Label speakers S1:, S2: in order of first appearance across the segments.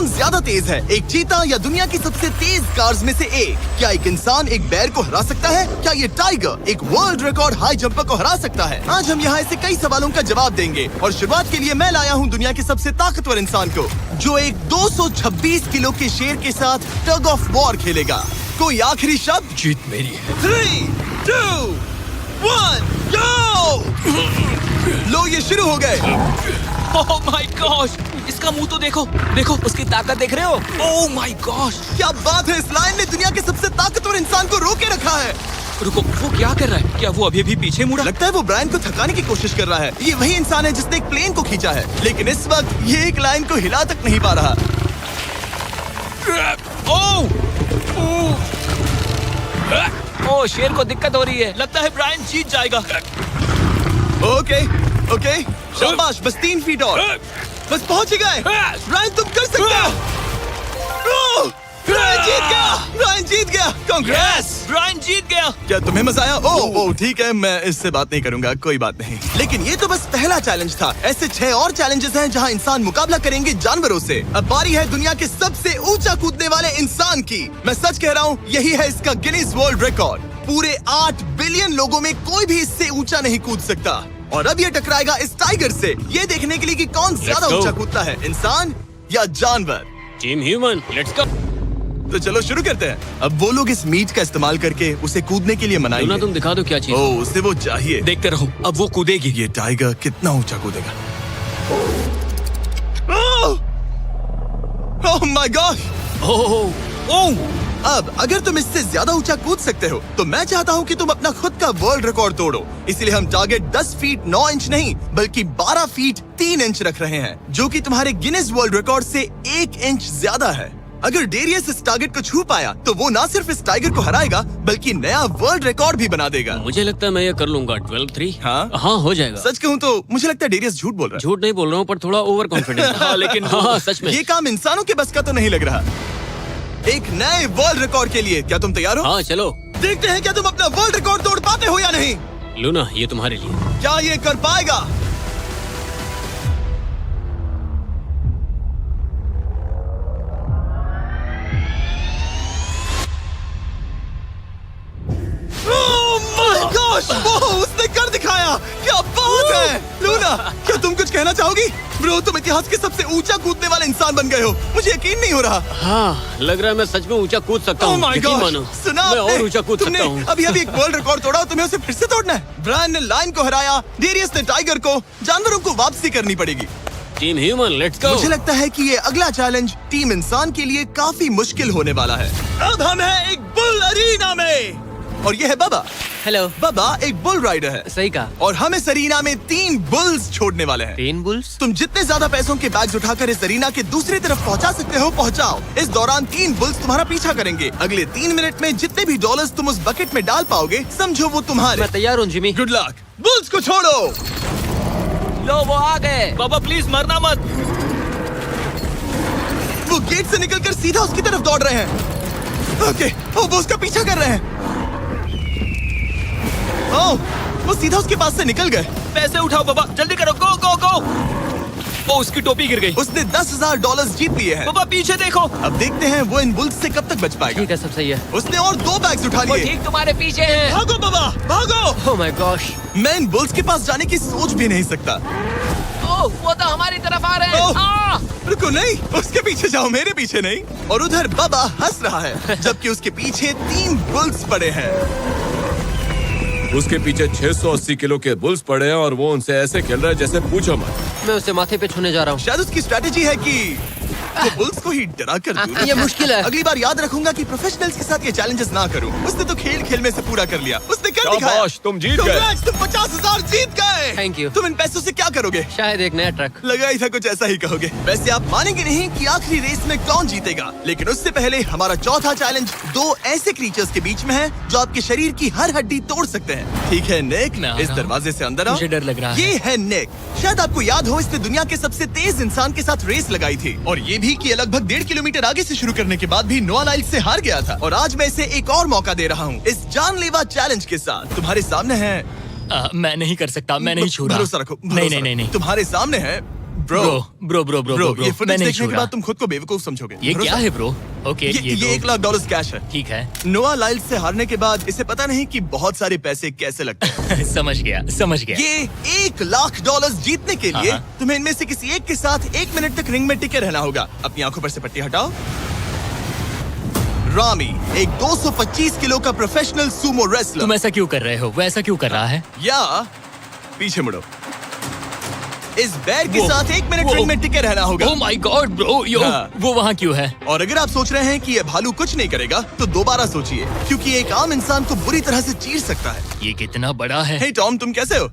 S1: कौन ज्यादा तेज है, एक चीता या दुनिया की सबसे तेज कार्स में से एक? क्या एक इंसान एक बैर को हरा सकता है? क्या ये टाइगर एक वर्ल्ड रिकॉर्ड हाई जंपर को हरा सकता है? आज हम यहाँ ऐसे कई सवालों का जवाब देंगे और शुरुआत के लिए मैं लाया हूँ दुनिया के सबसे ताकतवर इंसान को, जो एक 226 किलो के शेर के साथ टग ऑफ वॉर खेलेगा। कोई आखिरी शब्द?
S2: जीत मेरी है।
S1: 3, 2, 1, go! लो ये शुरू हो गए।
S2: ओह माय गॉश, इसका मुंह तो देखो, देखो उसकी ताकत देख रहे हो? ओह माय गॉश,
S1: क्या बात है, इस लायन ने दुनिया के सबसे ताकतवर इंसान को रोके रखा है।
S2: रुको, वो क्या कर रहा है? क्या वो अभी भी पीछे मुड़ा?
S1: लगता है वो ब्रायन को थकाने की कोशिश कर रहा है। ये वही इंसान है जिसने एक प्लेन को खींचा है, लेकिन इस वक्त ये एक लायन को हिला तक नहीं पा रहा।
S2: ओह, शेर को दिक्कत हो रही है। लगता है ब्रायन जीत जाएगा।
S1: ओके, शाबाश, बस 3 फीट और, बस पहुंच ही गए। ब्रायन तुम कर सकते हो। ब्रायन जीत गया, ब्रायन जीत गया। कांग्रेस,
S2: ब्रायन जीत गया।
S1: क्या तुम्हें मजा आया? ओह ठीक है, मैं इससे बात नहीं करूंगा, कोई बात नहीं। लेकिन ये तो बस पहला चैलेंज था। ऐसे 6 और चैलेंजेस हैं जहां इंसान मुकाबला करेंगे जानवरों से। अब बारी है दुनिया के सबसे ऊंचा कूदने वाले इंसान की। मैं सच कह रहा हूँ, यही है इसका गिनीज वर्ल्ड रिकॉर्ड। पूरे 8 बिलियन लोगों में कोई भी इससे ऊंचा नहीं कूद सकता। और अब ये टकराएगा इस टाइगर से, ये देखने के लिए कि कौन ज्यादा ऊंचा कूदता है, इंसान या जानवर।
S2: Team human, let's go.
S1: तो चलो शुरू करते हैं। अब वो लोग इस मीट का इस्तेमाल करके उसे कूदने के लिए मनाएंगे।
S2: तुम दिखा दो क्या चीज।
S1: ओह, उसे वो चाहिए।
S2: देखते रहो, अब वो कूदेगी।
S1: ये टाइगर कितना ऊंचा कूदेगा। Oh my gosh.
S2: ओह,
S1: अब अगर तुम इससे ज्यादा ऊंचा कूद सकते हो तो मैं चाहता हूँ कि तुम अपना खुद का वर्ल्ड रिकॉर्ड तोड़ो। इसलिए हम टारगेट 10 फीट 9 इंच नहीं बल्कि 12 फीट 3 इंच रख रहे हैं, जो कि तुम्हारे गिनीज वर्ल्ड रिकॉर्ड से 1 इंच ज्यादा है। अगर डेरियस इस टारगेट को छू पाया तो वो न सिर्फ इस टाइगर को हराएगा बल्कि नया वर्ल्ड रिकॉर्ड भी बना देगा।
S2: मुझे लगता है मैं ये कर लूंगा। 12-3।
S1: हाँ
S2: हो जाएगा।
S1: सच कहूँ तो मुझे लगता है डेरियस झूठ बोल रहा है।
S2: झूठ नहीं बोल रहा हूँ, पर थोड़ा ओवर कॉन्फिडेंस। हाँ, लेकिन हाँ, सच में
S1: ये काम इंसानों के बस का तो नहीं लग रहा। एक नए वर्ल्ड रिकॉर्ड के लिए क्या तुम तैयार हो?
S2: हाँ चलो,
S1: देखते हैं क्या तुम अपना वर्ल्ड रिकॉर्ड तोड़ पाते हो या नहीं।
S2: लूना, ये तुम्हारे लिए।
S1: क्या ये कर पाएगा? Oh my gosh! वो उसने कर दिखाया। क्या बात है लूना, क्या तुम कुछ कहना चाहोगी? ब्रो, तुम इतिहास के सबसे ऊंचा कूदने वाले इंसान बन गए हो। मुझे यकीन नहीं हो रहा।
S2: हाँ, लग रहा है मैं सच में ऊंचा कूद सकता हूँ। यकीन मानो,
S1: सुना
S2: मैं और ऊंचा कूद सकता हूँ।
S1: अभी एक वर्ल्ड रिकॉर्ड तोड़ा, तुम्हें उसे फिर से तोड़ना है। ब्रायन ने लायन को हराया, डेरियस ने टाइगर को, जानवरों को वापसी करनी पड़ेगी।
S2: Team human, let's go.
S1: मुझे लगता है कि ये अगला चैलेंज टीम इंसान के लिए काफी मुश्किल होने वाला है। अब हम हैं एक बुल अरीना में और ये है बाबा।
S3: हेलो।
S1: बाबा एक बुल राइडर है।
S3: सही कहा।
S1: और हम इस अरीना में 3 बुल्स छोड़ने वाले हैं।
S3: 3 बुल्स?
S1: तुम जितने ज्यादा पैसों के बैग्स उठाकर इस अरीना के दूसरी तरफ पहुंचा सकते हो पहुंचाओ। इस दौरान 3 बुल्स तुम्हारा पीछा करेंगे। अगले 3 मिनट में जितने भी डॉलर्स तुम उस बकेट में डाल पाओगे समझो वो तुम्हारे।
S3: मैं तैयार हूँ जिमी।
S1: Good luck. बुल्स को छोड़ो।
S3: लो, वो आ गए।
S2: बाबा प्लीज मरना मत।
S1: वो गेट से निकलकर सीधा उसकी तरफ दौड़ रहे हैं। ओके, वो उसका पीछा कर रहे हैं। ओह, वो सीधा उसके पास से निकल गए।
S2: पैसे उठाओ बाबा, जल्दी करो, गो गो गो। ओ, उसकी टोपी गिर गई।
S1: उसने 10,000 डॉलर्स जीत लिए हैं।
S2: बाबा पीछे देखो।
S1: अब देखते हैं वो इन बुल्स से कब तक बच पाएगा।
S3: ठीक है, सब सही है।
S1: उसने और 2 बैग्स उठा
S3: वो
S1: लिए।
S3: ठीक तुम्हारे पीछे है।
S1: भागो बाबा, भागो।
S3: Oh my gosh.
S1: मैं इन बुल्स के पास जाने की सोच भी नहीं सकता।
S3: ओह, वो तो हमारी तरफ आ रहे
S1: ओह।
S3: हैं।
S1: रुको, नहीं, उसके पीछे जाओ, मेरे पीछे नहीं। और उधर बाबा हंस रहा है जबकि उसके पीछे 3 बुल्स पड़े हैं।
S4: उसके पीछे 680 किलो के बुल्स पड़े हैं और वो उनसे ऐसे खेल रहा है जैसे पूछो मत।
S3: मैं उसे माथे पे छूने जा रहा हूँ।
S1: शायद उसकी स्ट्रेटेजी है कि वो बुल्स को ही डरा कर दूं।
S3: ये मुश्किल है।
S1: अगली बार याद रखूंगा कि प्रोफेशनल्स के साथ ये चैलेंजेस ना करूं। उसने तो खेल खेल में से पूरा कर लिया। उसने कर दिखाया।
S4: शाबाश, तुम जीत गए।
S1: Congrats, तुम 50,000 जीत गए।
S3: Thank you।
S1: तुम इन पैसों से क्या करोगे?
S3: शायद एक नया ट्रक।
S1: लगा ही था कुछ ऐसा ही कहोगे। वैसे आप मानेंगे नहीं कि आखिरी रेस में कौन जीतेगा, लेकिन उससे पहले हमारा चौथा चैलेंज 2 ऐसे क्रीचर्स के बीच में है जो आपके शरीर की हर हड्डी तोड़ सकते हैं। ठीक है निक, इस दरवाजे से अंदर आओ।
S3: मुझे डर लग रहा है।
S1: ये है निक। शायद आपको याद हो, इसने दुनिया के सबसे तेज इंसान के साथ रेस लगाई थी और ये भी कि लगभग 1.5 किलोमीटर आगे से शुरू करने के बाद भी नोआ लाइल से हार गया था। और आज मैं इसे एक और मौका दे रहा हूँ इस जानलेवा चैलेंज के साथ। तुम्हारे सामने है
S2: मैं नहीं कर सकता, मैं नहीं छू रहा।
S1: भरोसा रखो,
S2: नहीं नहीं नहीं नहीं।
S1: तुम्हारे सामने है bro
S2: bro bro bro
S1: bro
S2: bro
S1: ये
S2: मैं
S1: फुटेज
S2: नहीं
S1: देखने
S2: छू
S1: के
S2: रहा।
S1: बाद तुम खुद को बेवकूफ समझोगे।
S2: ये क्या है ब्रो? ओके
S1: ये
S2: तो
S1: $1 लाख कैश है।
S2: ठीक है।
S1: नोआ लाइल्स से हारने के बाद इसे पता नहीं कि बहुत सारे पैसे कैसे लगते हैं।
S2: समझ गया।
S1: ये $1 लाख जीतने के लिए
S2: हाँ।
S1: तुम्हें इनमें से किसी एक के साथ 1 मिनट तक रिंग में टिके रहना होगा। अपनी आंखों पर से पट्टी हटाओ। रामी एक 225 किलो का प्रोफेशनल सूमो रेसलर।
S2: तुम ऐसा क्यों कर रहे हो? वो ऐसा क्यों कर रहा है?
S1: या पीछे मुड़ो। इस बैर के
S2: वो-
S1: साथ 1 मिनट
S2: वो-
S1: रिंग में टिके रहना होगा।
S2: ओह माय गॉड ब्रो, यो
S1: हाँ।
S2: वो वहाँ क्यों है?
S1: और अगर आप सोच रहे हैं कि ये भालू कुछ नहीं करेगा तो दोबारा सोचिए, क्योंकि एक आम इंसान को बुरी तरह से चीर सकता है।
S2: ये कितना बड़ा है।
S1: हे टॉम, तुम कैसे हो?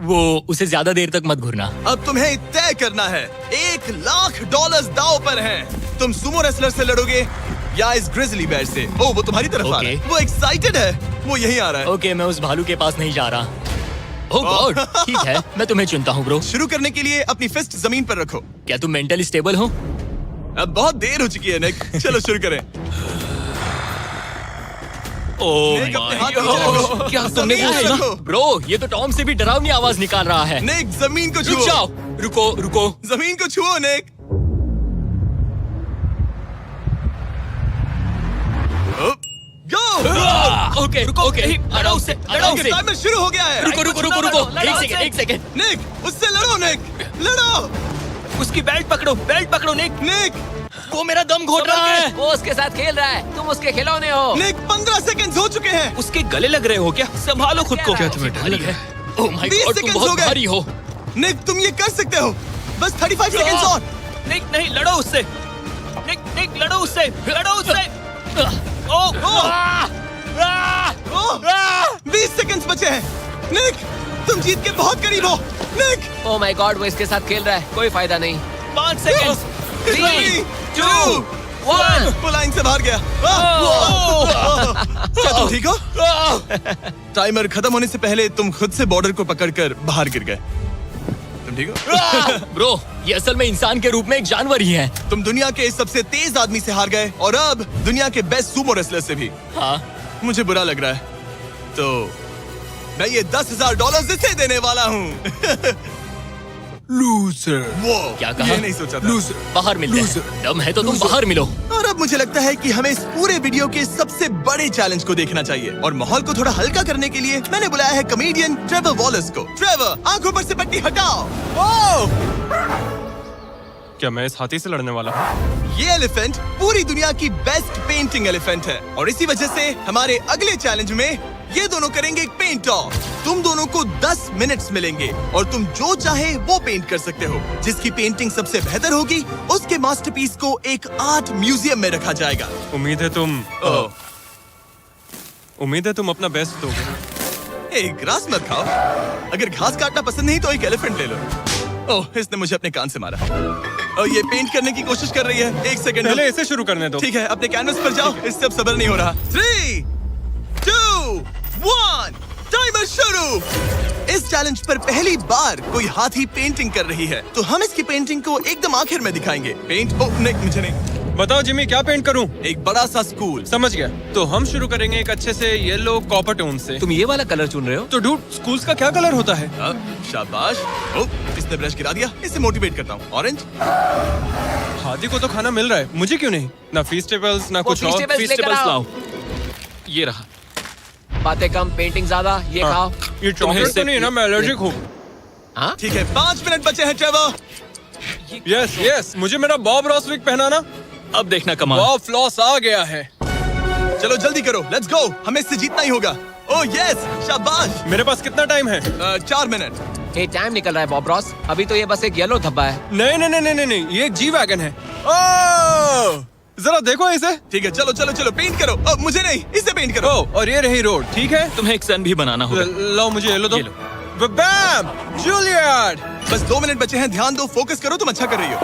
S2: वो उसे ज्यादा देर तक मत घुरना।
S1: अब तुम्हें तय करना है। $1 लाख दांव पर हैं। तुम सुमो रेसलर से लड़ोगे या इस ग्रिजली बेयर से? ओह, वो तुम्हारी तरफ आ रहा है।
S2: ओके।
S1: वो एक्साइटेड है। वो यहीं आ रहा है।
S2: ओके, मैं उस भालू के पास नहीं जा रहा। ओह गॉड, ठीक है, मैं तुम्हें चुनता हूँ ब्रो।
S1: शुरू करने के लिए अपनी फिस्ट जमीन पर रखो।
S2: क्या तुम मेंटली स्टेबल हो?
S1: अब बहुत देर हो चुकी है निक। चलो शुरू करें।
S2: ओह
S1: निक, अपने हाथ
S2: माय
S1: नीचे रखो।
S2: गॉड, क्या तुमने
S1: जमीन
S2: वो
S1: पर
S2: सुना?
S1: रखो।
S2: ब्रो, ये तो टॉम से भी डरावनी आवाज निकाल रहा है।
S1: निक, जमीन को
S2: रुक
S1: छुओ।
S2: जाओ, रुको।
S1: जमीन को छुओ निक। गो।
S2: ओके, लड़ो उससे।
S1: टाइमर शुरू हो गया है।
S2: रुको, एक सेकंड।
S1: निक, उससे लड़ो निक। लड़ो।
S2: उसकी बेल्ट पकड़ो निक।
S1: निक,
S2: वो मेरा दम घोट रहा है।
S3: वो उसके साथ खेल रहा है, तुम उसके खिलौने हो।
S1: निक 15 सेकंड्स हो चुके हैं।
S2: उसके गले लग रहे हो क्या? संभालो खुद को।
S3: क्या
S2: तुम्हें डर लग रहा है? ओह माय
S1: 20
S2: गॉड, तुम
S1: seconds हो
S2: बहुत
S1: गए।
S2: भारी हो।
S1: निक, तुम ये कर सकते हो। बस 35 सेकंड्स और।
S2: निक नहीं, लड़ो उससे। निक लड़ो उससे। ओह,
S1: ओह, 20 सेकंड्स बचे हैं। निक, तुम जीत के बहुत करीब हो। निक,
S3: ओह माय गॉड, वो इसके साथ खेल रहा है, कोई फायदा नहीं।
S2: 5 सेकंड।
S1: 3, 2,
S3: 1
S1: वो लाइन से बाहर गया। क्या तुम ठीक हो? टाइमर खत्म होने से पहले तुम खुद से बॉर्डर को पकड़कर बाहर गिर गए। तुम ठीक हो?
S2: ब्रो, ये असल में इंसान के रूप में एक जानवर ही है।
S1: तुम दुनिया के सबसे तेज आदमी से हार गए और अब दुनिया के बेस्ट सूमो रेसलर से भी।
S2: हाँ,
S1: मुझे बुरा लग रहा है, तो मैं ये $10,000 इसे देने वाला हूँ। लूजर। वो
S2: क्या कहा?
S1: ये नहीं सोचा था।
S2: लूजर। बाहर मिलते हैं। दम है तो तुम बाहर मिलो।
S1: और अब मुझे लगता है कि हमें इस पूरे वीडियो के सबसे बड़े चैलेंज को देखना चाहिए और माहौल को थोड़ा हल्का करने के लिए मैंने बुलाया है कॉमेडियन ट्रेवर वॉलेस को। ट्रेवर, आंखों पर से पट्टी हटाओ। ओह!
S5: क्या मैं इस हाथी से लड़ने वाला हूँ?
S1: ये एलिफेंट पूरी दुनिया की बेस्ट पेंटिंग एलिफेंट है और इसी वजह से हमारे अगले चैलेंज में ये दोनों करेंगे एक पेंट ऑफ। तुम दोनों को 10 मिनट्स मिलेंगे और तुम जो चाहे वो पेंट कर सकते हो। जिसकी पेंटिंग सबसे बेहतर होगी उसके मास्टरपीस को एक आर्ट म्यूजियम में रखा जाएगा।
S5: उम्मीद है तुम अपना बेस्ट दोगे।
S1: ग्रास मत खाओ। अगर घास काटना पसंद नहीं तो एक एलिफेंट ले लो। ओह, इसने मुझे अपने कान से मारा। और ये पेंट करने की कोशिश कर रही है। 1 सेकंड।
S5: पहले इसे शुरू करने दो।
S1: ठीक है, अपने कैनवस पर जाओ। इससे अब सब्र नहीं हो रहा। 3, 2, 1, टाइमर शुरू। इस चैलेंज पर पहली बार कोई हाथी पेंटिंग कर रही है, तो हम इसकी पेंटिंग को एकदम आखिर में दिखाएंगे। पेंट, ओह नहीं, मुझे नहीं।
S5: बताओ जिमी, क्या पेंट करूँ?
S1: एक बड़ा सा स्कूल।
S5: समझ गया। तो हम शुरू करेंगे एक अच्छे से येलो कॉपर टोन से।
S3: तुम ये वाला कलर चुन रहे हो?
S5: तो डूड, स्कूल्स का क्या कलर होता है?
S1: शाबाश। ओह, इसने ब्रश गिरा दिया। इसे मोटिवेट करता हूँ। ऑरेंज।
S5: हाथी को तो खाना मिल रहा है, मुझे क्यों नहीं? ना फेस्टिवल्स ना कुछ और।
S3: फेस्टिवल्स लेकर आओ।
S2: ये रहा।
S3: बातें कम, पेंटिंग ज्यादा। ये खाओ।
S5: ये चॉकलेट तो नहीं है ना? मैं एलर्जिक हूँ।
S3: हाँ?
S1: ठीक है, 5 मिनट बचे हैं ट्रेवर।
S5: यस, मुझे मेरा बॉब रॉसविक पहनाना।
S2: अब देखना कमाल।
S5: बॉब फ्लॉस आ गया है।
S1: चलो जल्दी करो, लेट्स गो। हमें इससे जीतना ही होगा। ओह यस, शाबाश।
S5: मेरे पास कितना टाइम है?
S1: 4 मिनट।
S3: ये टाइम निकल रहा है बॉब रॉस। अभी तो ये बस एक येलो धब्बा है।
S5: नहीं, ये एक जी वैगन है। ओह, जरा देखो इसे।
S1: ठीक है, चलो पेंट करो। ओह, मुझे नहीं, इसे पेंट करो।
S5: ओह, और ये रही रोड, ठीक है?
S2: तुम्हें एक सन भी बनाना होगा।
S5: लाओ मुझे येलो दो।
S2: ये लो।
S5: बैम, जूलियट।
S1: बस 2 मिनट बचे हैं, ध्यान दो, फोकस करो। तुम अच्छा कर रही हो।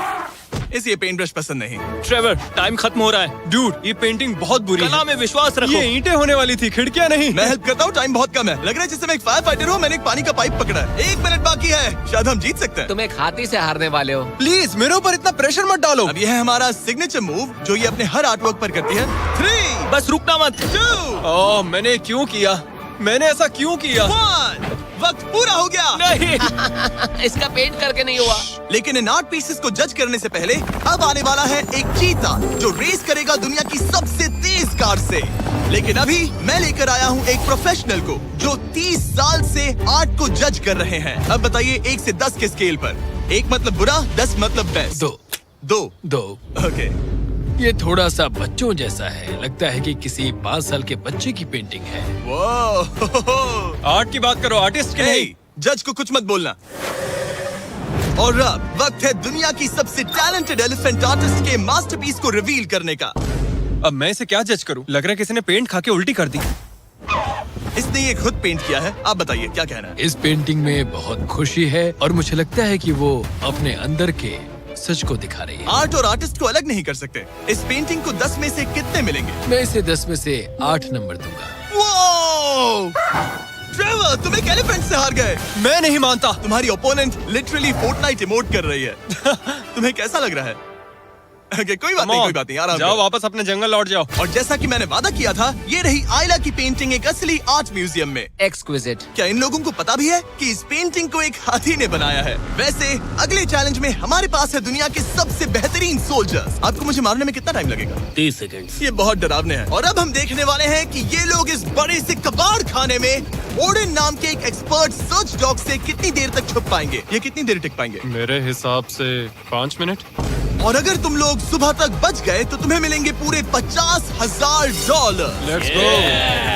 S1: इसे ये पेंट ब्रश पसंद नहीं।
S2: ट्रेवर, टाइम खत्म हो रहा है।
S5: डूड, ये पेंटिंग बहुत बुरी
S2: कला
S5: है।
S2: में विश्वास रखो।
S5: ये ईंटें होने वाली थी, खिड़कियां नहीं।
S1: मैं हेल्प करता हूँ, टाइम बहुत कम है। लग रहा है जैसे मैं एक फायर फाइटर हूँ। मैंने एक पानी का पाइप पकड़ा है। 1 मिनट बाकी है, शायद हम जीत सकते हैं।
S3: तुम एक हाथी से हारने वाले हो।
S5: प्लीज मेरे ऊपर इतना प्रेशर मत डालो।
S1: अब ये है हमारा सिग्नेचर मूव जो ये अपने हर आर्टवर्क पर करती है। 3,
S2: बस रुकना मत।
S1: 2,
S5: ओह, मैंने ऐसा क्यों किया?
S1: 1, वक्त पूरा हो गया।
S2: नहीं।
S3: इसका पेंट करके नहीं हुआ।
S1: लेकिन इन आर्ट पीसेस को जज करने से पहले अब आने वाला है एक चीता जो रेस करेगा दुनिया की सबसे तेज कार से। लेकिन अभी मैं लेकर आया हूँ एक प्रोफेशनल को जो 30 साल से आर्ट को जज कर रहे हैं। अब बताइए 1 से 10 के स्केल पर। 1 मतलब बुरा, 10 मतलब बेस्ट।
S2: 2
S1: 2 ओके।
S2: ये थोड़ा सा बच्चों जैसा है, लगता है कि किसी 5 साल के बच्चे की पेंटिंग है।
S1: वो
S5: आर्ट की बात करो, आर्टिस्ट की नहीं।
S1: जज को कुछ मत बोलना। और अब वक्त है दुनिया की सबसे टैलेंटेड एलिफेंट आर्टिस्ट के मास्टरपीस को रिवील करने का।
S5: अब मैं इसे क्या जज करूं? लग रहा है किसी ने पेंट खा के उल्टी कर दी।
S1: इसने ये खुद पेंट किया है। आप बताइए क्या कहना है?
S2: इस पेंटिंग में बहुत खुशी है और मुझे लगता है कि वो अपने अंदर के सच को दिखा रही है।
S1: आर्ट और आर्टिस्ट को अलग नहीं कर सकते। इस पेंटिंग को 10 में से कितने मिलेंगे?
S2: मैं इसे 10 में से 8 नंबर दूंगा।
S1: वो ट्रेवर, तुम एक एलिफेंट से हार गए।
S5: मैं नहीं मानता।
S1: तुम्हारी ओपोनेंट लिटरली फोर्टनाइट इमोट कर रही है। तुम्हें कैसा लग रहा है? Okay, कोई बात नहीं, आराम
S5: जाओ
S1: करो।
S5: वापस अपने जंगल लौट जाओ।
S1: और जैसा कि मैंने वादा किया था, ये रही आयला की पेंटिंग एक असली आर्ट म्यूजियम में।
S3: एक्सक्विजिट।
S1: क्या इन लोगों को पता भी है कि इस पेंटिंग को एक हाथी ने बनाया है? वैसे अगले चैलेंज में हमारे पास है दुनिया के सबसे बेहतरीन सोल्जर्स। आपको मुझे मारने में कितना टाइम लगेगा?
S2: 30 सेकंड।
S1: ये बहुत डरावने हैं। और अब हम देखने वाले हैं कि ये लोग इस बड़े से कबाड़ खाने में ओडिन नाम के एक एक्सपर्ट सर्च डॉग से कितनी देर तक छुप पाएंगे। ये कितनी देर टिक पाएंगे?
S5: मेरे हिसाब से 5 मिनट।
S1: और अगर तुम लोग सुबह तक बच गए तो तुम्हें मिलेंगे पूरे $50,000।
S5: Let's go.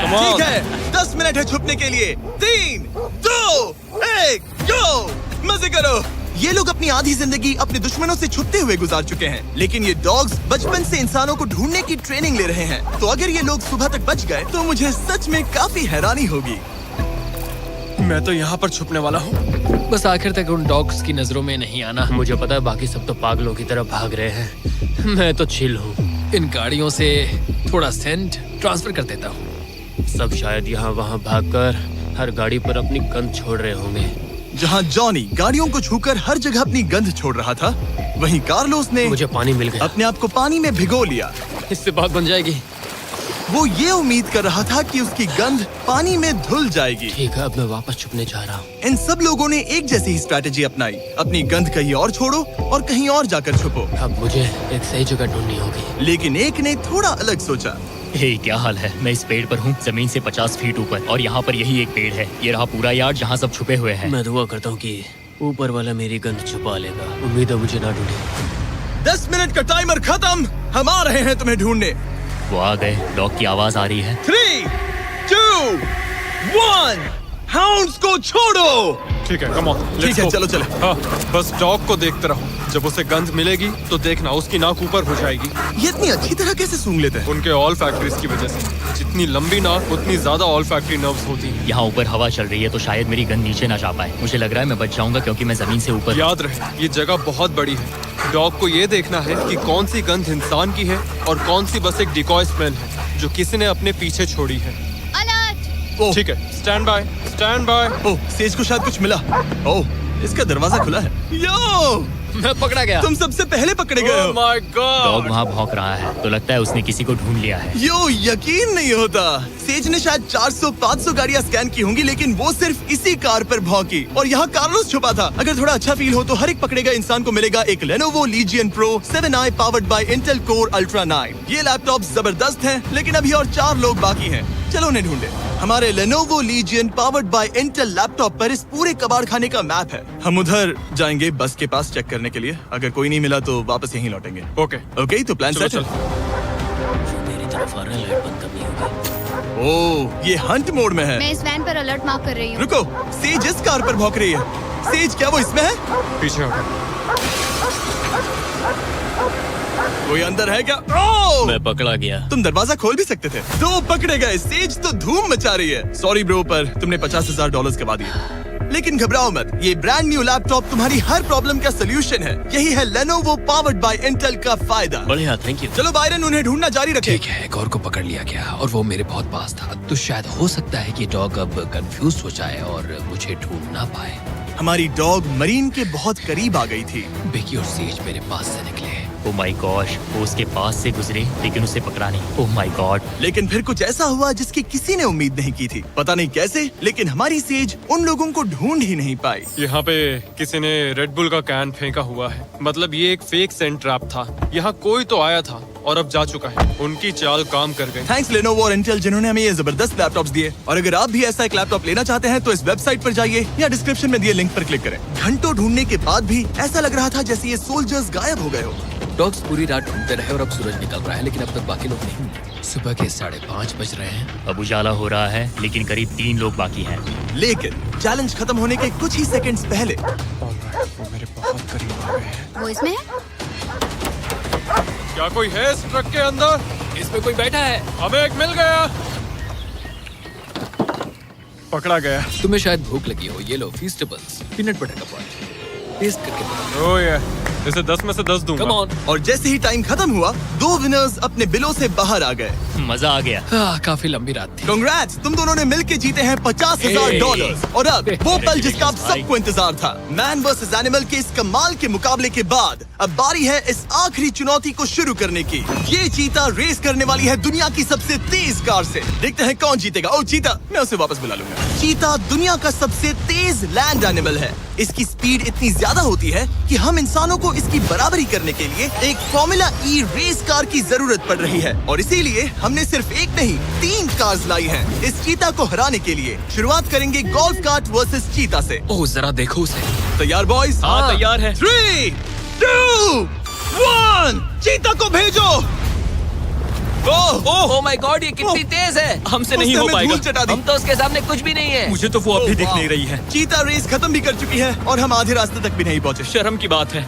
S5: Come on.
S1: ठीक है, 10 मिनट है छुपने के लिए। 3, 2, 1, गो। मजे करो। ये लोग अपनी आधी जिंदगी अपने दुश्मनों से छुपते हुए गुजार चुके हैं, लेकिन ये डॉग्स बचपन से इंसानों को ढूंढने की ट्रेनिंग ले रहे हैं। तो अगर ये लोग सुबह तक बच गए तो मुझे सच में काफी हैरानी होगी।
S5: मैं तो यहाँ पर छुपने वाला हूँ।
S2: बस आखिर तक उन डॉग्स की नजरों में नहीं आना। मुझे पता है बाकी सब तो पागलों की तरफ भाग रहे हैं, मैं तो चिल हूँ। इन गाड़ियों से थोड़ा सेंट ट्रांसफर कर देता हूँ। सब शायद यहाँ वहाँ भागकर हर गाड़ी पर अपनी गंध छोड़ रहे होंगे।
S1: जहाँ जॉनी गाड़ियों को छूकर हर जगह अपनी गंध छोड़ रहा था, वहीं कार्लोस ने
S2: मुझे पानी मिल गया।
S1: अपने आप को पानी में भिगो लिया।
S2: इससे बात बन जाएगी।
S1: वो ये उम्मीद कर रहा था कि उसकी गंध पानी में धुल जाएगी।
S2: ठीक है, अब मैं वापस छुपने जा रहा हूँ।
S1: इन सब लोगों ने एक जैसी ही स्ट्रैटेजी अपनाई। अपनी गंध कहीं और छोड़ो और कहीं और जाकर छुपो।
S2: अब मुझे एक सही जगह ढूंढनी होगी।
S1: लेकिन एक ने थोड़ा अलग सोचा।
S6: हे, क्या हाल है? मैं इस पेड़ पर हूँ, जमीन से 50 फीट ऊपर, और यहाँ पर यही एक पेड़ है। ये रहा पूरा यार्ड जहाँ सब छुपे हुए हैं।
S2: मैं दुआ करता हूँ कि ऊपर वाला मेरी गंध छुपा लेगा। उम्मीद है मुझे ना ढूंढे।
S1: 10 मिनट का टाइमर खत्म। हम आ रहे हैं तुम्हें ढूंढने।
S6: वो आ गए। डॉग की आवाज आ रही है।
S1: 3, 2, 1, हाउंड्स को छोड़ो।
S5: ठीक है, कम ऑन।
S1: ठीक है, चलो चले।
S5: हाँ, बस डॉग को देखते रहो। जब उसे गंध मिलेगी तो देखना उसकी नाक ऊपर हो जाएगी।
S1: ये इतनी अच्छी तरह कैसे सूंघ लेते हैं?
S5: उनके ऑल फैक्ट्रीज की वजह से। जितनी लंबी नाक उतनी ज्यादा ऑल फैक्ट्री नर्व्स होती हैं।
S6: यहाँ ऊपर हवा चल रही है तो शायद मेरी गंध नीचे ना जा पाए। मुझे लग रहा है मैं बच जाऊंगा क्योंकि मैं जमीन से ऊपर।
S5: याद रहे, ये जगह बहुत बड़ी है। डॉग को ये देखना है कि कौन सी गंध इंसान की है और कौन सी बस एक डिकॉय स्मेल है जो किसी ने अपने पीछे छोड़ी है।
S1: ओह,
S5: ठीक है, stand by, stand by.
S1: Oh, says को शायद कुछ मिला। ओह, इसका दरवाजा खुला है। यो,
S2: मैं पकड़ा गया।
S1: तुम सबसे पहले पकड़े गए हो।
S5: My
S6: dog
S5: God.
S6: वहाँ भौंक रहा है तो लगता है उसने किसी को ढूंढ लिया है।
S1: यो, यकीन नहीं होता। सेज ने शायद 400-500 गाड़ियां स्कैन की होंगी, लेकिन वो सिर्फ इसी कार पर भौंकी। और यहाँ कार्लोस छुपा था। अगर थोड़ा अच्छा फील हो तो हर एक पकड़े गए इंसान को मिलेगा एक Lenovo Legion Pro 7i powered by Intel Core Ultra 9। ये लैपटॉप जबरदस्त है, लेकिन अभी और 4 लोग बाकी हैं। चलो उन्हें ढूंढे। हमारे Lenovo Legion powered by Intel laptop पर इस पूरे कबाड़ खाने का मैप है। हम उधर जाएंगे बस के पास चेक करने के लिए। अगर कोई नहीं मिला तो वापस यहीं लौटेंगे।
S5: ओके,
S1: ओके, तो प्लान
S5: चलो
S1: सेट है।
S5: चल।
S2: मेरी तरफ आ रहा है, लाइट बंद करनी होगी।
S1: ओह, ये हंट मोड में है।
S7: मैं इस वैन पर अलर्ट मार्क कर रही हूँ।
S1: रुको, सेज इस कार पर भौंक रही है। सेज, क्या वो इसमें है?
S5: पीछे हटो।
S1: कोई अंदर है क्या? ओह!
S2: मैं पकड़ा गया।
S1: तुम दरवाजा खोल भी सकते थे। 2 पकड़े गए। सेज तो धूम मचा रही है। सॉरी ब्रो, पर तुमने $50,000 कमा दिए। लेकिन घबराओ मत, ये ब्रांड न्यू लैपटॉप तुम्हारी हर प्रॉब्लम का सोल्यूशन है। यही है Lenovo पावर्ड बाय Intel का फायदा।
S2: बढ़िया, थैंक यू।
S1: चलो बायरन, उन्हें ढूंढना जारी रखे।
S2: ठीक है, एक और को पकड़ लिया गया और वो मेरे बहुत पास था। तो शायद हो सकता है कि डॉग अब कंफ्यूज हो जाए और मुझे ढूंढ ना पाए।
S1: हमारी डॉग मरीन के बहुत करीब आ गई थी।
S2: बेकी और सेज मेरे पास से निकले।
S6: ओह माय गॉश, वो उसके पास से गुजरे लेकिन उसे पकड़ा नहीं। Oh my God.
S1: लेकिन फिर कुछ ऐसा हुआ जिसकी किसी ने उम्मीद नहीं की थी। पता नहीं कैसे, लेकिन हमारी सेज उन लोगों को ढूंढ ही नहीं पाई।
S5: यहाँ पे किसी ने रेड बुल का कैन फेंका हुआ है। मतलब ये एक फेक सेंट ट्रैप था। यहाँ कोई तो आया था और अब जा चुका है। उनकी चाल काम कर गई।
S1: थैंक्स लेनोवो और इंटेल जिन्होंने हमें ये जबरदस्त लैपटॉप्स दिए। और अगर आप भी ऐसा एक लैपटॉप लेना चाहते हैं तो इस वेबसाइट पर जाइए या डिस्क्रिप्शन में दिए लिंक पर क्लिक करें। घंटों ढूंढने के बाद भी ऐसा लग रहा था जैसे ये सोल्जर्स गायब हो गए हो।
S2: डॉग्स पूरी रात ढूंढते रहे और अब सूरज निकल रहा है, लेकिन अब तक बाकी लोग नहीं मिले। सुबह के 5:30 बज रहे हैं।
S6: अब उजाला हो रहा है लेकिन करीब 3 लोग बाकी हैं।
S1: लेकिन चैलेंज खत्म होने के कुछ ही सेकंड्स पहले
S5: वो मेरे बहुत करीब आ गए हैं।
S7: वो इसमें है?
S5: क्या कोई है इस ट्रक के अंदर?
S2: इसमें कोई बैठा है।
S5: हमें एक मिल गया। पकड़ा गया।
S2: तुम्हें शायद भूख लगी हो। ये लो फीस्टेबल्स, पीनट बटर का पॉइंट टेस्ट करके बताओ।
S5: ओह ये इसे 10 में से 10 दूंगा।
S2: Come on.
S1: और जैसे ही टाइम खत्म हुआ 2 विनर्स अपने बिलों से बाहर आ गए।
S6: मजा आ गया।
S2: काफी लंबी रात थी।
S1: कांग्रेट्स, तुम दोनों ने मिलके जीते हैं $50,000। और अब वो पल जिसका आप सबको इंतजार था। मैन वर्सेस एनिमल के इस कमाल के मुकाबले के बाद अब बारी है इस आखिरी चुनौती को शुरू करने की। ये चीता रेस करने वाली है दुनिया की सबसे तेज कार से। देखते हैं कौन जीतेगा। ओ चीता, मैं उसे वापस बुला लूंगा। चीता दुनिया का सबसे तेज लैंड एनिमल है। इसकी स्पीड इतनी ज्यादा होती है कि हम इंसानों को इसकी बराबरी करने के लिए एक फॉर्मूला ई रेस कार की जरूरत पड़ रही है। और इसीलिए हमने सिर्फ एक नहीं 3 कार्स लाई हैं इस चीता को हराने के लिए। शुरुआत करेंगे गोल्फ कार्ट वर्सेस चीता से।
S2: ओह जरा देखो उसे।
S1: तैयार बॉयज?
S6: हाँ तैयार है।
S1: 3, 2, 1 चीता को भेजो।
S3: ओह माय गॉड, ये कितनी तेज है।
S6: हमसे नहीं
S1: उसने
S6: हो
S1: हमें
S6: पाएगा।
S1: धूल चटा दी।
S3: हम तो उसके सामने कुछ भी नहीं है।
S6: मुझे तो वो अब भी दिख
S1: वाह।
S6: नहीं रही है।
S1: चीता रेस खत्म भी कर चुकी है और हम आधे रास्ते तक भी नहीं पहुंचे।
S6: शर्म की बात है।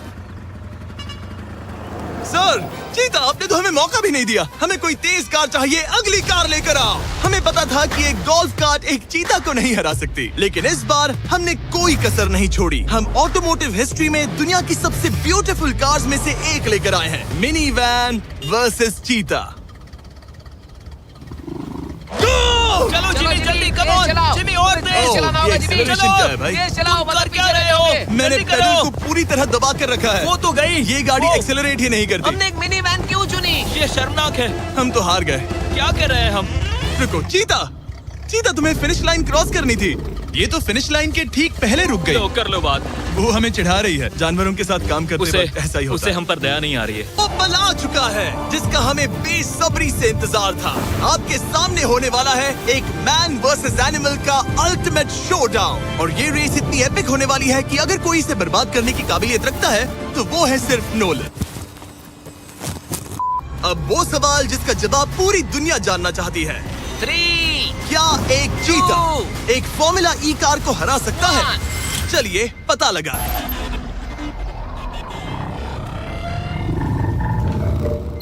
S1: सर, चीता आपने तो हमें मौका भी नहीं दिया। हमें कोई तेज कार चाहिए, अगली कार लेकर आओ। हमें पता था कि एक गोल्फ कार्ट एक चीता को नहीं हरा सकती, लेकिन इस बार हमने कोई कसर नहीं छोड़ी। हम ऑटोमोटिव हिस्ट्री में दुनिया की सबसे ब्यूटीफुल कार्स में से एक लेकर आए हैं। मिनी वैन वर्सेस चीता।
S6: चलो जिमी जल्दी, कम ऑन जिमी, और
S3: तेज चलाना होगा जिमी।
S1: acceleration क्या है भाई?
S3: तेज चलाओ,
S6: कर क्या रहे हो?
S1: मैंने
S6: जल्दी करो।
S1: पेडल को पूरी तरह दबा कर रखा है।
S6: वो तो गई।
S1: ये गाड़ी
S6: ओ,
S1: एक्सेलरेट ही नहीं करती।
S3: हमने एक मिनी वैन क्यों चुनी?
S6: ये शर्मनाक है।
S1: हम तो हार गए।
S6: क्या कर रहे हैं हम?
S1: रुको चीता, चीता तुम्हें फिनिश लाइन क्रॉस करनी थी। ये तो फिनिश लाइन के ठीक पहले रुक गई।
S6: लो कर लो बात।
S1: वो हमें चिढ़ा रही है। जानवरों के साथ काम करते
S6: उसे
S1: वक्त ऐसा ही होता
S6: उसे
S1: है।
S6: हम पर दया नहीं आ रही है।
S1: वो पल आ चुका है जिसका हमें बेसब्री से इंतजार था। आपके सामने होने वाला है एक मैन वर्सेस एनिमल का अल्टीमेट शोडाउन। और ये रेस इतनी एपिक होने वाली है कि अगर कोई इसे बर्बाद करने की काबिलियत रखता है तो वो है सिर्फ नोलन। अब वो सवाल जिसका जवाब पूरी दुनिया जानना चाहती है।
S3: 3,
S1: क्या एक चीता एक फॉर्मूला ई कार को हरा सकता है? चलिए पता लगा।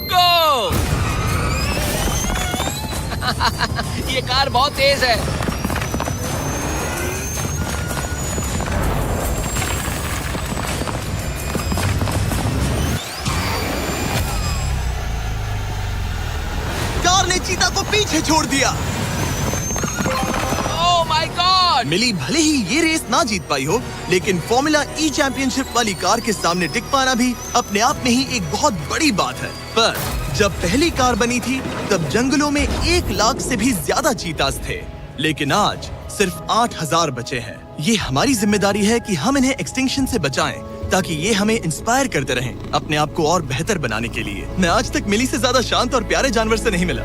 S3: गो। ये कार बहुत तेज है।
S1: कार ने चीता को पीछे छोड़ दिया।
S3: Oh my God.
S1: मिली भले ही ये रेस ना जीत पाई हो, लेकिन फॉर्मूला ई चैंपियनशिप वाली कार के सामने टिक पाना भी अपने आप में ही एक बहुत बड़ी बात है। पर जब पहली कार बनी थी तब जंगलों में 1 लाख से भी ज्यादा चीतास थे, लेकिन आज सिर्फ 8,000 बचे हैं। ये हमारी जिम्मेदारी है कि हम इन्हें एक्सटिंक्शन से बचाएं, ताकि ये हमें इंस्पायर करते रहें अपने आप को और बेहतर बनाने के लिए। मैं आज तक मिली से ज्यादा शांत और प्यारे जानवर से नहीं मिला।